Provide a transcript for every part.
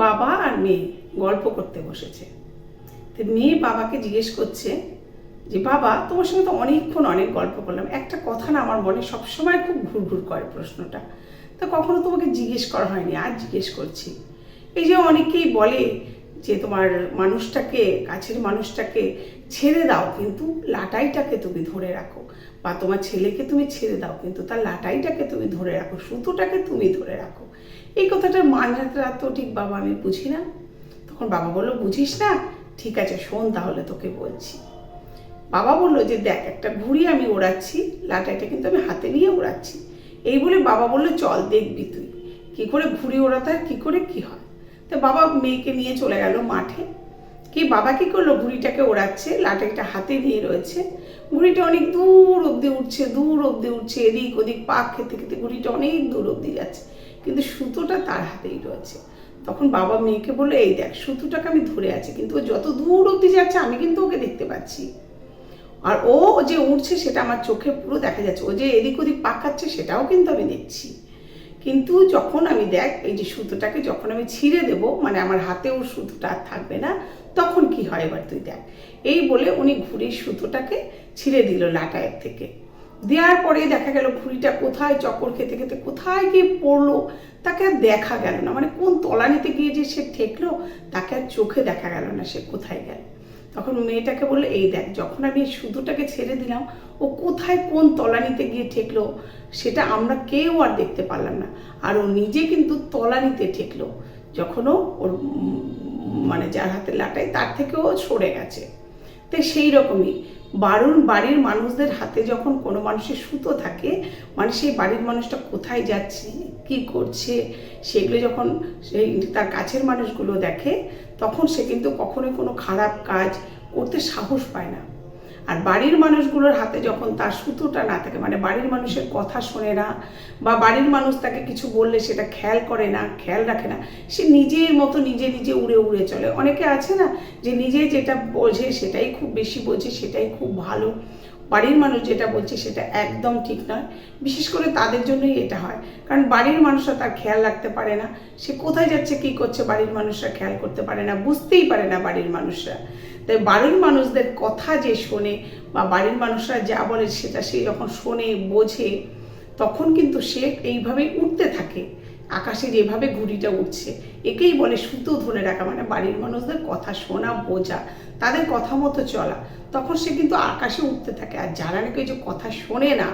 বাবা আর মেয়ে গল্প করতে বসেছে। তো মেয়ে বাবাকে জিজ্ঞেস করছে যে বাবা, তোমার সঙ্গে তো অনেকক্ষণ অনেক গল্প করলাম, একটা কথা না আমার মনে সবসময় খুব ঘুরঘুর করে প্রশ্নটা, তো কখনো তোমাকে জিজ্ঞেস করা হয়নি, আজ জিজ্ঞেস করছি। এই যে অনেকেই বলে যে তোমার মানুষটাকে, কাছের মানুষটাকে ছেড়ে দাও কিন্তু লাটাইটাকে তুমি ধরে রাখো, বা তোমার ছেলেকে তুমি ছেড়ে দাও কিন্তু তার লাটাইটাকে তুমি ধরে রাখো, সুতোটাকে তুমি ধরে রাখো। এই কথাটার মানেটা তো ঠিক বাবা আমি বুঝি না। তখন বাবা বললো, বুঝিস না? ঠিক আছে শোন তাহলে তোকে বলছি। বাবা বললো যে দেখ, একটা ঘুড়ি আমি ওড়াচ্ছি, লাটাইটা কিন্তু আমি হাতে নিয়ে ওড়াচ্ছি। এই বলে বাবা বললো, চল দেখবি তুই কি করে ঘুড়ি ওড়াতে হয়, কি করে কি হয়। তো বাবা মেয়েকে নিয়ে চলে গেল মাঠে। বাবা কি করলো, ঘুড়িটাকে ওড়াচ্ছে, লাটাইটা হাতে নিয়ে রয়েছে। ঘুড়িটা অনেক দূর অব্দি উঠছে, দূর অব্দি উঠছে, এদিক ওদিক পাক খেতে খেতে ঘুড়িটা অনেক দূর অব্দি যাচ্ছে, কিন্তু সুতোটা তার হাতেই রয়েছে। তখন বাবা মেয়েকে বললো, এই দেখ সুতোটাকে আমি ধরে আছি, কিন্তু ও যত দূর অব্দি যাচ্ছে আমি কিন্তু ওকে দেখতে পাচ্ছি, আর ও যে উঠছে সেটা আমার চোখে পুরো দেখা যাচ্ছে, ও যে এদিক ওদিক পাক খাচ্ছে সেটাও কিন্তু আমি দেখছি। কিন্তু যখন আমি দেখ এই যে সুতোটাকে যখন আমি ছিঁড়ে দেবো, মানে আমার হাতেও সুতোটা আর থাকবে না, তখন কি হয় এবার তুই দেখ। এই বলে উনি ঘুড়ির সুতোটাকে ছিঁড়ে দিল লাটাইয়ের থেকে। দেওয়ার পরে দেখা গেল ঘুড়িটা কোথায় চক্কর খেতে খেতে কোথায় গিয়ে পড়লো তাকে আর দেখা গেল না, মানে কোন তলানিতে গিয়ে যে সে ঠেকলো তাকে আর চোখে দেখা গেল না সে কোথায় গেল। তখন মেয়েটাকে বললো, এই দেখ যখন আমি এই সুতোটাকে ছেড়ে দিলাম ও কোথায় কোন তলানিতে গিয়ে ঠেকলো সেটা আমরা কেউ আর দেখতে পারলাম না, আর ও নিজে কিন্তু তলানিতে ঠেকলো যখন ওর মানে যার হাতে লাটাই তার থেকেও সরে গেছে। তো সেই রকমই বাড়ির মানুষদের হাতে যখন কোনো মানুষের সুতো থাকে, মানে সেই বাড়ির মানুষটা কোথায় যাচ্ছে কি করছে সেগুলো যখন সেই তার কাছের মানুষগুলো দেখে, তখন সে কিন্তু কখনোই কোনো খারাপ কাজ করতে সাহস পায় না। আর বাড়ির মানুষগুলোর হাতে যখন তার সুতোটা না থাকে, মানে বাড়ির মানুষের কথা শোনে না, বা বাড়ির মানুষ তাকে কিছু বললে সেটা খেয়াল করে না, খেয়াল রাখে না, সে নিজের মতো নিজে নিজে উড়ে উড়ে চলে। অনেকে আছে না যে নিজে যেটা বোঝে সেটাই খুব বেশি বোঝে, সেটাই খুব ভালো, বাড়ির মানুষ যেটা বলছে সেটা একদম ঠিক নয়। বিশেষ করে তাদের জন্যই এটা হয়, কারণ বাড়ির মানুষরা তার খেয়াল রাখতে পারে না, সে কোথায় যাচ্ছে কি করছে বাড়ির মানুষরা খেয়াল করতে পারে না, বুঝতেই পারে না বাড়ির মানুষরা। তাই বাড়ির মানুষদের কথা যে শোনে বা বাড়ির মানুষরা যা বলে সেটা সে যখন শোনে বোঝে, তখন কিন্তু সে এইভাবেই উঠতে থাকে, আকাশে যেভাবে ঘুড়িটা উঠছে একেই বলে সুতো ধরে রাখা, মানে বাড়ির মানুষদের কথা শোনা বোঝা, তাদের কথা মতো চলা, তখন সে কিন্তু আকাশে উঠতে থাকে। আর যারা নাকি যে কথা শোনে না,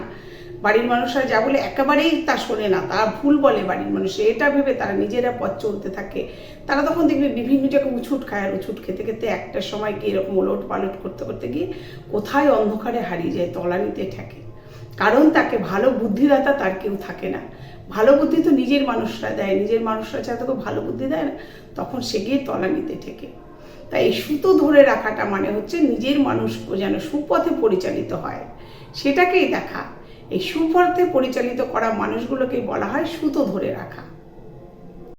বাড়ির মানুষরা যা বলে একেবারেই তা শোনে না, তারা ভুল বলে বাড়ির মানুষ, এটা ভেবে তারা নিজেরা পথ চলতে থাকে, তারা তখন দেখবে বিভিন্ন জায়গায় উছুট খায়, আর উছুট খেতে খেতে একটা সময় কি এরকম ওলট পালট করতে করতে গিয়ে কোথায় অন্ধকারে হারিয়ে যায়, তলানিতে ঠেকে। কারণ তাকে ভালো বুদ্ধিদাতা তার কেউ থাকে না। ভালো বুদ্ধি তো নিজের মানুষরা দেয়, নিজের মানুষরা ছাড়া তোকে ভালো বুদ্ধি দেয় না, তখন সে গিয়ে তলানিতে ঠেকে। তাই এই সুতো ধরে রাখাটা মানে হচ্ছে নিজের মানুষ যেন সুপথে পরিচালিত হয়, সেটাকেই দেখা। এই সুপথে পরিচালিত করা মানুষগুলোকেই বলা হয় সুতো ধরে রাখা।